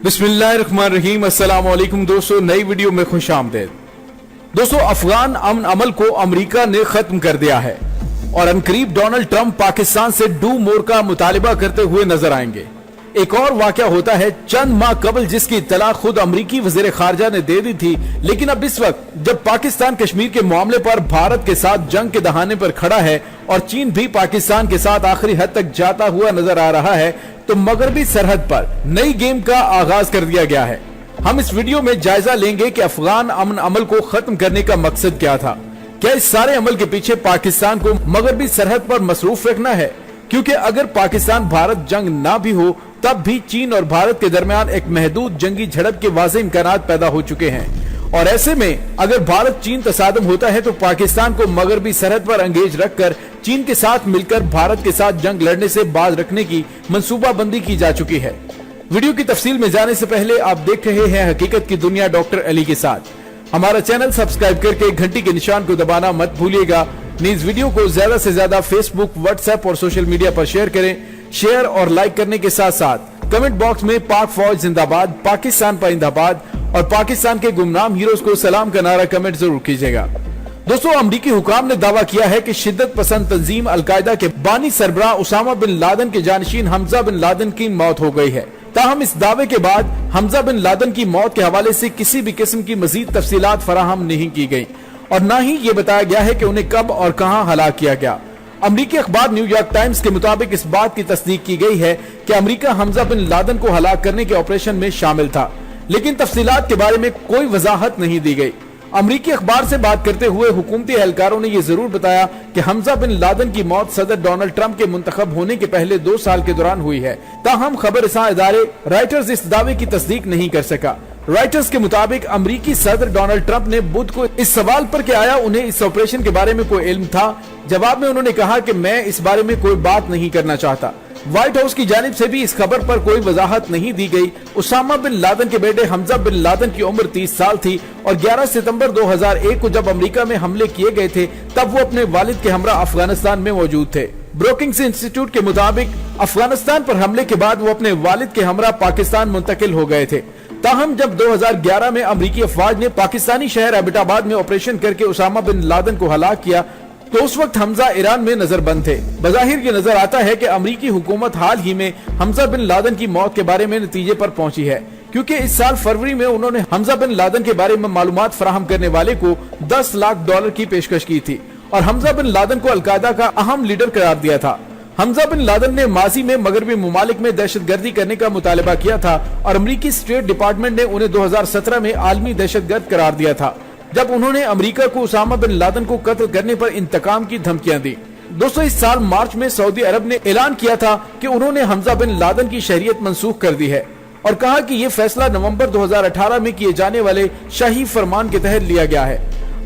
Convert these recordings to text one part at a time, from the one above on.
बिस्मिल्लाहिर्रहमानिर्रहीम। अस्सलाम वालेकुम दोस्तों, नई वीडियो में खुश आमदीद। दोस्तों, अफगान अमन अमल को अमेरिका ने खत्म कर दिया है और अनकरीब डोनाल्ड ट्रंप पाकिस्तान से डू मोर का मुतालिबा करते हुए नजर आएंगे। एक और वाकया होता है चंद माह कबल जिसकी इत्तला खुद अमरीकी वजीर खारजा ने दे दी थी, लेकिन अब इस वक्त जब पाकिस्तान कश्मीर के मामले पर भारत के साथ जंग के दहाने पर खड़ा है और चीन भी पाकिस्तान के साथ आखिरी हद तक जाता हुआ नजर आ रहा है, तो मगरबी सरहद पर नई गेम का आगाज कर दिया गया है। हम इस वीडियो में जायजा लेंगे कि अफगान अमन अमल को खत्म करने का मकसद क्या था। क्या इस सारे अमल के पीछे पाकिस्तान को मगरबी सरहद पर मसरूफ रखना है? क्योंकि अगर पाकिस्तान भारत जंग ना भी हो तब भी चीन और भारत के दरमियान एक महदूद जंगी झड़प के वाज़ेह इम्कानात पैदा हो चुके हैं और ऐसे में अगर भारत चीन तसादम होता है तो पाकिस्तान को मगरबी सरहद पर अंगेज रखकर चीन के साथ मिलकर भारत के साथ जंग लड़ने से बाज रखने की मंसूबाबंदी की जा चुकी है। वीडियो की तफसील में जाने से पहले आप देख रहे हैं हकीकत की दुनिया डॉक्टर अली के साथ। हमारा चैनल सब्सक्राइब करके घंटी के निशान को दबाना मत भूलिएगा। इस वीडियो को ज्यादा से ज्यादा फेसबुक, व्हाट्सएप और सोशल मीडिया पर शेयर करें। शेयर और लाइक करने के साथ साथ कमेंट बॉक्स में पाक फौज जिंदाबाद, पाकिस्तान पाइंदाबाद और पाकिस्तान के गुमनाम हीरोज को सलाम का नारा कमेंट जरूर कीजिएगा। दोस्तों, अमरीकी हुकाम ने दावा किया है कि शिद्दत पसंद तंजीम अलकायदा के बानी सरबराह उसामा बिन लादेन के जानशीन हमजा बिन लादेन की मौत हो गई है। ताहम इस दावे के बाद हमजा बिन लादेन की मौत के हवाले से किसी भी किस्म की मजीद तफसीलात फराहम नहीं की गई और न ही ये बताया गया है कि उन्हें कब और कहां हलाक किया गया। अमरीकी अखबार न्यूयॉर्क टाइम्स के मुताबिक इस बात की तस्दीक की गई है कि अमेरिका हमजा बिन लादेन को हलाक करने के ऑपरेशन में शामिल था, लेकिन तफसीलात के बारे में कोई वजाहत नहीं दी गई। अमरीकी अखबार से बात करते हुए हुकूमती एहलकारों ने यह जरूर बताया कि हमजा बिन लादेन की मौत सदर डोनाल्ड ट्रंप के मुंतखब होने के पहले 2 साल के दौरान हुई है। ताहम खबरसां इदारे रॉयटर्स इस दावे की तस्दीक नहीं कर सका। रॉयटर्स के मुताबिक अमरीकी सदर डोनाल्ड ट्रंप ने बुध को इस सवाल पर कि आया उन्हें इस ऑपरेशन के बारे में कोई इल्म था, जवाब में उन्होंने कहा कि मैं इस बारे में कोई बात नहीं करना चाहता। व्हाइट हाउस की जानिब से भी इस खबर पर कोई वजाहत नहीं दी गई। उसामा बिन लादेन के बेटे हमजा बिन लादेन की उम्र 30 साल थी और 11 सितंबर 2001 को जब अमेरिका में हमले किए गए थे तब वो अपने वालिद के हमरा अफगानिस्तान में मौजूद थे। ब्रोकिंग्स इंस्टीट्यूट के मुताबिक अफगानिस्तान पर हमले के बाद वो अपने वालिद के हमरा पाकिस्तान मुंतकिल हो गए थे। ताहम जब 2011 में अमरीकी अफवाज ने पाकिस्तानी शहर एबटाबाद में ऑपरेशन करके उसामा बिन लादेन को हलाक किया तो उस वक्त हमजा ईरान में नजरबंद थे। बज़ाहिर ये नजर आता है कि अमरीकी हुकूमत हाल ही में हमजा बिन लादेन की मौत के बारे में नतीजे पर पहुंची है, क्योंकि इस साल फरवरी में उन्होंने हमजा बिन लादेन के बारे में मालूमात फराहम करने वाले को $10 लाख की पेशकश की थी और हमजा बिन लादेन को अलकायदा का अहम लीडर करार दिया था। हमजा बिन लादेन ने माजी में मगरबी मुमालिक में दहशतगर्दी करने का मुतालबा किया था और अमरीकी स्टेट डिपार्टमेंट ने उन्हें 2017 में आलमी दहशतगर्द करार दिया था, जब उन्होंने अमेरिका को उसामा बिन लादेन को कत्ल करने पर इंतकाम की धमकियां दी। दोस्तों, इस साल मार्च में सऊदी अरब ने ऐलान किया था कि उन्होंने हमजा बिन लादेन की शहरियत मंसूख कर दी है और कहा कि ये फैसला नवंबर 2018 में किए जाने वाले शाही फरमान के तहत लिया गया है।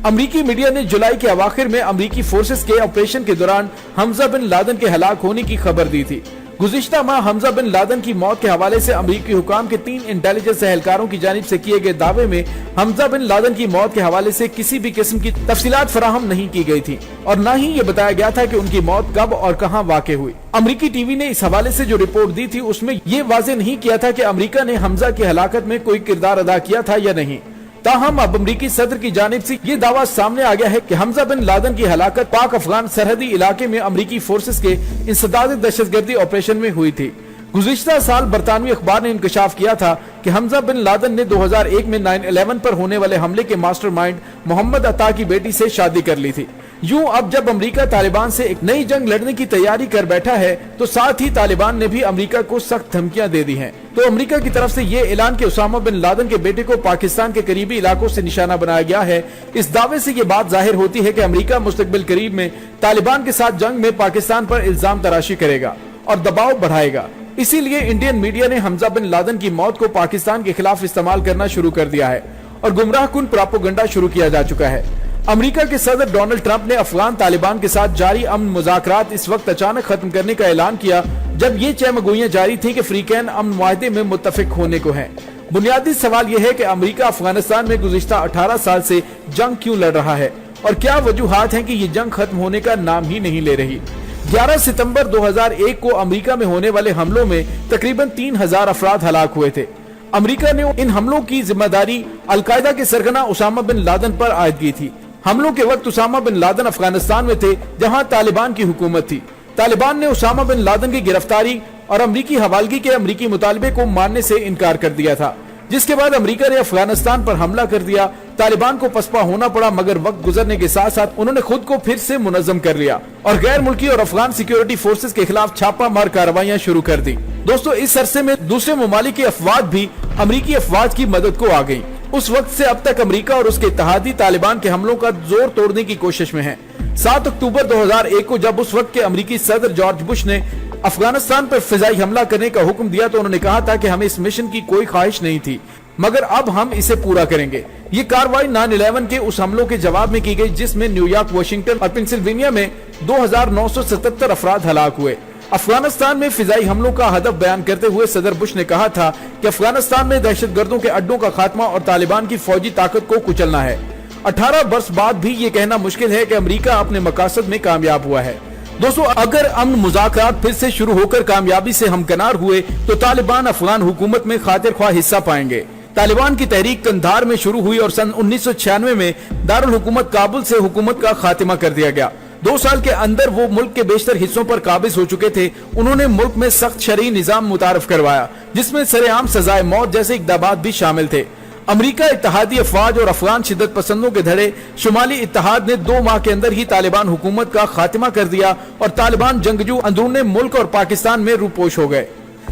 अमरीकी मीडिया ने जुलाई के अवाखिर में अमरीकी फोर्सेस के ऑपरेशन के दौरान हमजा बिन लादेन के हलाक होने की खबर दी थी। गुज़िश्ता माह हमजा बिन लादेन की मौत के हवाले से अमरीकी हुकाम के 3 इंटेलिजेंस एहलकारों की जानिब से किए गए दावे में हमजा बिन लादेन की मौत के हवाले से किसी भी किस्म की तफसीलात फराहम नहीं की गई थी और न ही ये बताया गया था कि उनकी मौत कब और कहां वाक़ हुई। अमरीकी टीवी ने इस हवाले से जो रिपोर्ट दी थी उसमें ये वाज़ेह नहीं किया था कि अमरीका ने हमजा की हलाकत में कोई किरदार अदा किया था या नहीं। ताहम अब अमरीकी सदर की जानिब से ये दावा सामने आ गया है कि हमजा बिन लादेन की हलाकत पाक अफगान सरहदी इलाके में अमरीकी फोर्सेस के इंसदाद दहशतगर्दी ऑपरेशन में हुई थी। गुज़िश्ता साल बरतानवी अखबार ने इंकशाफ किया था कि हमजा बिन लादेन ने 2001 में 9/11 पर होने वाले हमले के मास्टरमाइंड मोहम्मद अता की बेटी से शादी कर ली थी। यूं अब जब अमेरिका तालिबान से एक नई जंग लड़ने की तैयारी कर बैठा है तो साथ ही तालिबान ने भी अमेरिका को सख्त धमकियां दे दी हैं। तो अमेरिका की तरफ से ये ऐलान कि उसामा बिन लादेन के बेटे को पाकिस्तान के करीबी इलाकों से निशाना बनाया गया है, इस दावे से ये बात जाहिर होती है कि अमेरिका मुस्तकबिल करीब में तालिबान के साथ जंग में पाकिस्तान पर इल्जाम तराशी करेगा और दबाव बढ़ाएगा। इसीलिए इंडियन मीडिया ने हमजा बिन लादेन की मौत को पाकिस्तान के खिलाफ इस्तेमाल करना शुरू कर दिया है और गुमराहकुन प्रोपेगेंडा शुरू किया जा चुका है। अमेरिका के सदर डोनाल्ड ट्रंप ने अफगान तालिबान के साथ जारी अमन मुज़ाकरात इस वक्त अचानक खत्म करने का ऐलान किया जब ये चहमगोइयां जारी थी कि फ्रीकैन अमन मुआहदे में मुत्तफिक होने को हैं। बुनियादी सवाल यह है कि अमेरिका अफगानिस्तान में गुज़िश्ता 18 साल से जंग क्यों लड़ रहा है और क्या वजूहात हैं कि ये जंग खत्म होने का नाम ही नहीं ले रही। 11 सितंबर 2001 को अमेरिका में होने वाले हमलों में तकरीबन 3000 अफराद हलाक हुए थे। अमेरिका ने इन हमलों की जिम्मेदारी अलकायदा के सरगना उसामा बिन लादेन पर आयद की थी। हमलों के वक्त उसामा बिन लादेन अफगानिस्तान में थे, जहां तालिबान की हुकूमत थी। तालिबान ने उसामा बिन लादेन की गिरफ्तारी और अमरीकी हवालगी के अमरीकी मुतालबे को मानने से इनकार कर दिया था, जिसके बाद अमेरिका ने अफगानिस्तान पर हमला कर दिया। तालिबान को पसपा होना पड़ा, मगर वक्त गुजरने के साथ साथ उन्होंने खुद को फिर से मुनज़्ज़म कर लिया और गैर मुल्की और अफगान सिक्योरिटी फोर्सेस के खिलाफ छापा मार कार्रवाइयां शुरू कर दी। दोस्तों, इस अरसे में दूसरे ममालिक की अफवाज भी अमरीकी अफवाज की मदद को आ गई। उस वक्त से अब तक अमरीका और उसके इत्तेहादी तालिबान के हमलों का जोर तोड़ने की कोशिश में है। 7 अक्टूबर 2001 को जब उस वक्त के अमरीकी सदर जॉर्ज बुश ने अफगानिस्तान पर फिजाई हमला करने का हुक्म दिया तो उन्होंने कहा था कि हमें इस मिशन की कोई ख्वाहिश नहीं थी, मगर अब हम इसे पूरा करेंगे। ये कार्रवाई 9/11 के उस हमलों के जवाब में की गई, जिसमें न्यूयॉर्क, वाशिंगटन और पेंसिल्वेनिया में 2977 अफराद हलाक हुए। अफगानिस्तान में फिजाई हमलों का हदफ बयान करते हुए सदर बुश ने कहा था कि अफगानिस्तान में दहशतगर्दों के अड्डों का खात्मा और तालिबान की फौजी ताकत को कुचलना है। 18 वर्ष बाद भी ये कहना मुश्किल है कि अमेरिका अपने मकासद में कामयाब हुआ है। दोस्तों, अगर अमन मुज़ाकरात फिर से शुरू होकर कामयाबी से हमकिनार हुए तो तालिबान अफगान हुकूमत में खातिर ख्वाह हिस्सा पाएंगे। तालिबान की तहरीक कंधार में शुरू हुई और सन 1996 में दारुल हुकूमत काबुल से हुकूमत का खात्मा कर दिया गया। 2 साल के अंदर वो मुल्क के बेशतर हिस्सों पर काबिज हो चुके थे। उन्होंने मुल्क में सख्त शरई निजाम मुतारफ करवाया, जिसमें सरेआम सजाए मौत जैसे इक़दामात भी शामिल थे। अमेरिका, इत्तेहादी अफवाज और अफगान शिद्दत पसंदों के धड़े शुमाली इत्तेहाद ने 2 माह के अंदर ही तालिबान हुकूमत का खात्मा कर दिया और तालिबान जंगजू अंदरूने मुल्क और पाकिस्तान में रूपोश हो गए।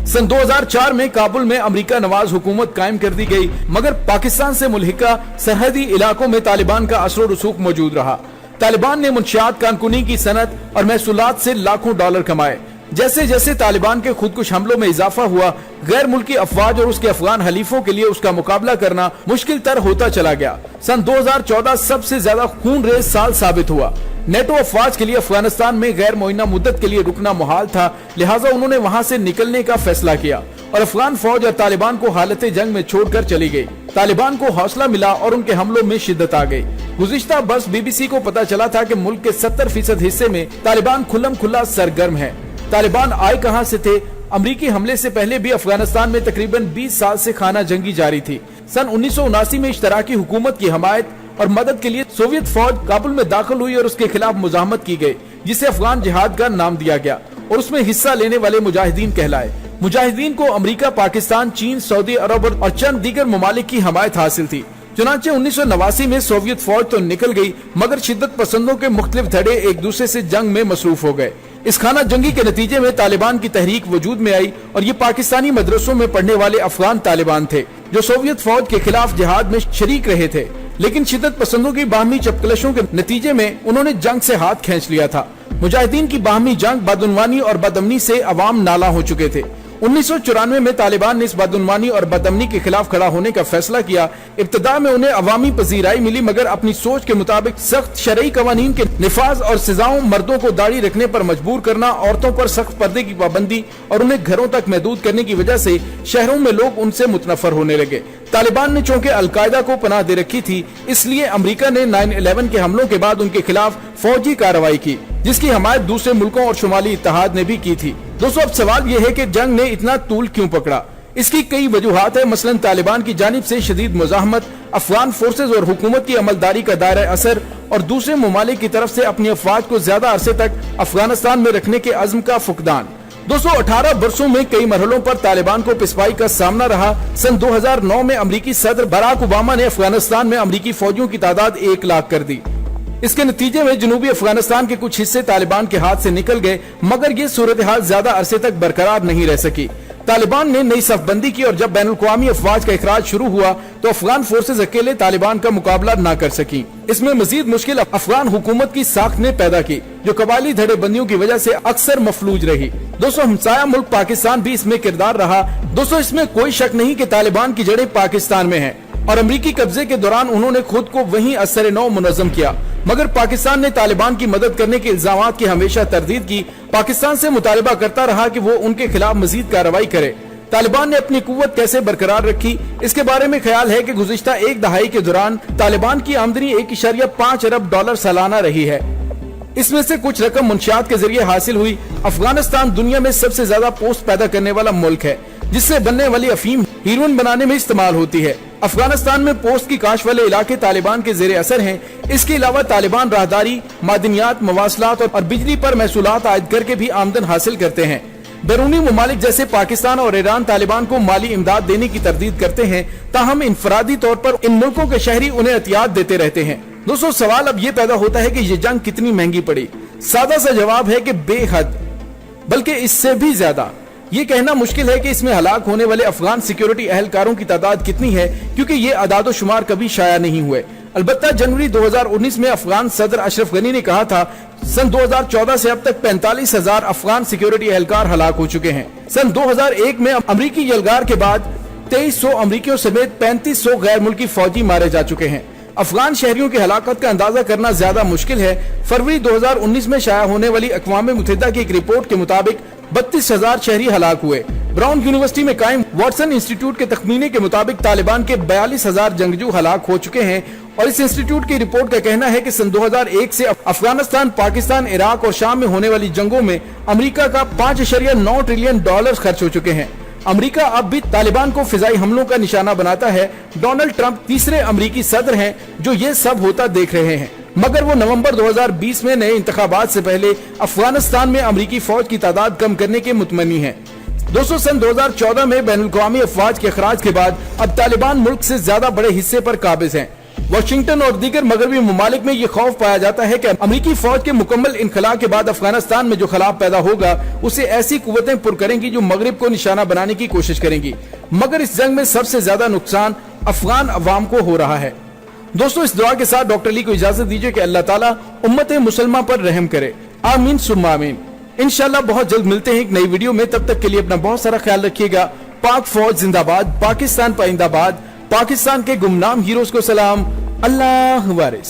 सन 2004 में काबुल में अमेरिका नवाज हुकूमत कायम कर दी गई, मगर पाकिस्तान से मुल्हिका सरहदी इलाकों में तालिबान का असर रसूख मौजूद रहा। तालिबान ने मुंशियात, कानकुनी की सनत और महसूलात से लाखों डॉलर कमाए। जैसे जैसे तालिबान के खुदकुश हमलों में इजाफा हुआ, गैर मुल्की अफवाज और उसके अफगान हलीफों के लिए उसका मुकाबला करना मुश्किल तर होता चला गया। सन 2014 सबसे ज्यादा खूनरेज साल साबित हुआ। नेटो अफवाज के लिए अफगानिस्तान में गैर मुइन्ना मुद्दत के लिए रुकना मुहाल था, लिहाजा उन्होंने वहां से निकलने का फैसला किया और अफगान फौज और तालिबान को हालत जंग में छोड़कर चली गई। तालिबान को हौसला मिला और उनके हमलों में शिद्दत आ गई। गुज़िश्ता बरस BBC को पता चला था कि मुल्क के 70% हिस्से में तालिबान खुल्लम खुल्ला सरगर्म है। तालिबान आए कहां से थे? अमरीकी हमले से पहले भी अफगानिस्तान में तकरीबन 20 साल से खाना जंगी जारी थी। सन 1979 में इश्तराकी हुकूमत की हमायत और मदद के लिए सोवियत फौज काबुल में दाखिल हुई और उसके खिलाफ मुजाहमत की गई, जिसे अफगान जिहाद का नाम दिया गया और उसमें हिस्सा लेने वाले मुजाहिदीन कहलाए। मुजाहिदीन को अमेरिका, पाकिस्तान, चीन, सऊदी अरब और चंद दीगर ममालिक की हमायत हासिल थी। चुनांचे 1989 में सोवियत फौज तो निकल गई, मगर शिद्दत पसंदों के मुख्तलिफ धड़े एक दूसरे से जंग में मसरूफ हो गए। इस खाना जंगी के नतीजे में तालिबान की तहरीक वजूद में आई और ये पाकिस्तानी मदरसों में पढ़ने वाले अफगान तालिबान थे, जो सोवियत फौज के खिलाफ जिहाद में शरीक रहे थे। लेकिन शिद्दत पसंदों की बाहमी चपकलशों के नतीजे में उन्होंने जंग से हाथ खींच लिया था। मुजाहिदीन की बाहमी जंग, बदउनवानी और बदअमनी से अवाम नाला हो चुके थे। 1994 में तालिबान ने इस बदउनवानी और बदअमनी के खिलाफ खड़ा होने का फैसला किया। इब्तिदा में उन्हें अवामी पजीराई मिली, मगर अपनी सोच के मुताबिक सख्त शरई कवानीन के निफाज और सजाओं, मर्दों को दाढ़ी रखने पर मजबूर करना, औरतों पर सख्त पर्दे की पाबंदी और उन्हें घरों तक महदूद करने की वजह से शहरों में लोग उनसे मुतनफर होने लगे। तालिबान ने चूंकि अलकायदा को पनाह दे रखी थी, इसलिए अमेरिका ने 9/11 के हमलों के बाद उनके खिलाफ फौजी कार्रवाई की, जिसकी हमायत दूसरे मुल्कों और शुमाली इत्तेहाद ने भी की थी। दोस्तों, अब सवाल यह है कि जंग ने इतना तूल क्यों पकड़ा? इसकी कई वजूहात है। मसलन तालिबान की जानिब से शदीद मुजाहमत, अफगान फोर्सेज और हुकूमत की अमलदारी का दायरा असर और दूसरे ममालिक की तरफ से अपनी अफवाज को ज्यादा अरसे तक अफगानिस्तान में रखने के अज़्म का फुकदान। दोस्तों, 18 वर्षों में कई मरहलों पर तालिबान को पिसपाई का सामना रहा। सन 2009 में अमरीकी सदर बराक ओबामा ने अफगानिस्तान में अमरीकी फौजियों की तादाद 1 लाख कर दी। इसके नतीजे में जनूबी अफगानिस्तान के कुछ हिस्से तालिबान के हाथ से निकल गए, मगर ये सूरत हाल ज्यादा अरसे तक बरकरार नहीं रह सकी। तालिबान ने नई सफबंदी की और जब बैनुल-अक़वामी अफवाज का इखराज शुरू हुआ तो अफगान फोर्सेज अकेले तालिबान का मुकाबला न कर सकी। इसमें मजीद मुश्किल अफगान हुकूमत की साख्त ने पैदा की, जो कबायली धड़े बंदियों की वजह से अक्सर मफलूज रही। दोस्तों, हमसाया मुल्क पाकिस्तान भी इसमें किरदार रहा। दोस्तों, इसमें कोई शक नहीं कि तालिबान की जड़ें पाकिस्तान में हैं और अमरीकी कब्जे के दौरान उन्होंने खुद को वहीं असर नौ मुनज़्ज़म किया, मगर पाकिस्तान ने तालिबान की मदद करने के इल्जामात की हमेशा तरदीद की। पाकिस्तान से मुतालबा करता रहा कि वो उनके खिलाफ मजीद कार्रवाई करे। तालिबान ने अपनी कुव्वत कैसे बरकरार रखी, इसके बारे में ख्याल है कि गुज़िश्ता एक दहाई के दौरान तालिबान की आमदनी 1.5 अरब डॉलर सालाना रही है। इसमें से कुछ रकम मुंशियात के जरिए हासिल हुई। अफगानिस्तान दुनिया में सबसे ज्यादा पोस्त पैदा करने वाला मुल्क है, जिससे बनने वाली अफीम हीरोइन बनाने में इस्तेमाल होती है। अफगानिस्तान में पोस्ट की काश वाले इलाके तालिबान के जेर असर हैं। इसके अलावा तालिबान राहदारी, मादनियात, मवासलात और बिजली पर महसूलात आयद करके भी आमदन हासिल करते हैं। बैरूनी ममालिक जैसे पाकिस्तान और ईरान तालिबान को माली इमदाद देने की तरदीद करते हैं, ताहम इनफरादी तौर पर इन मुल्कों के शहरी उन्हें एहतियात देते रहते हैं। दोस्तों, सवाल अब ये पैदा होता है कि ये जंग कितनी महंगी पड़ी। सादा सा जवाब है कि बेहद, बल्कि इससे भी ज्यादा। ये कहना मुश्किल है कि इसमें हलाक होने वाले अफगान सिक्योरिटी अहलकारों की तादाद कितनी है, क्योंकि ये आदादो शुमार कभी शाया नहीं हुए। अलबत्ता जनवरी 2019 में अफगान सदर अशरफ गनी ने कहा था सन 2014 से अब तक 45,000 अफगान सिक्योरिटी एहलकार हलाक हो चुके हैं। सन 2001 में अमरीकी यलगार के बाद 2300 अमरीकियों समेत 3500 गैर मुल्की फौजी मारे जा चुके हैं। अफगान शहरियों की हलाकत का अंदाजा करना ज्यादा मुश्किल है। फरवरी 2019 में शाया होने वाली अक़वाम मुत्तहिदा की एक रिपोर्ट के मुताबिक 32,000 शहरी हलाक हुए। ब्राउन यूनिवर्सिटी में कायम वाटसन इंस्टीट्यूट के तखमीने के मुताबिक तालिबान के 42,000 जंगजू हलाक हो चुके हैं और इस इंस्टीट्यूट की रिपोर्ट का कहना है कि सन 2001 से अफगानिस्तान, पाकिस्तान, इराक और शाम में होने वाली जंगों में अमेरिका का $5.9 ट्रिलियन खर्च हो चुके हैं। अमेरिका अब भी तालिबान को फिजाई हमलों का निशाना बनाता है। डोनाल्ड ट्रंप तीसरे अमेरिकी सदर हैं जो ये सब होता देख रहे हैं, मगर वो नवंबर 2020 में नए इंतखाबात से पहले अफगानिस्तान में अमेरिकी फौज की तादाद कम करने के मुतमन्नी हैं। दोस्तों, सन 2014 में बैनुल-अक़वामी अफवाज के अखराज के बाद अब तालिबान मुल्क से ज्यादा बड़े हिस्से पर काबिज हैं। वाशिंगटन और दीगर मगरबी ममालिक में ये खौफ पाया जाता है कि अमेरिकी फौज के मुकम्मल इनखला के बाद अफगानिस्तान में जो खलाफ पैदा होगा उसे ऐसी कुव्वतें पुर करेंगी जो मगरिब को निशाना बनाने की कोशिश करेंगी। मगर इस जंग में सबसे ज्यादा नुकसान अफगान अवाम को हो रहा है। दोस्तों, इस दुआ के साथ डॉक्टर अली को इजाजत दीजिए कि अल्लाह ताला उम्मत मुसलमान पर रहम करे। आमीन सुम्मा आमीन। इंशाल्लाह बहुत जल्द मिलते हैं एक नई वीडियो में। तब तक के लिए अपना बहुत सारा ख्याल रखिएगा। पाक फौज जिंदाबाद, पाकिस्तान पाइंदाबाद, पाकिस्तान के गुमनाम हीरोज को सलाम। अल्लाह वारिस।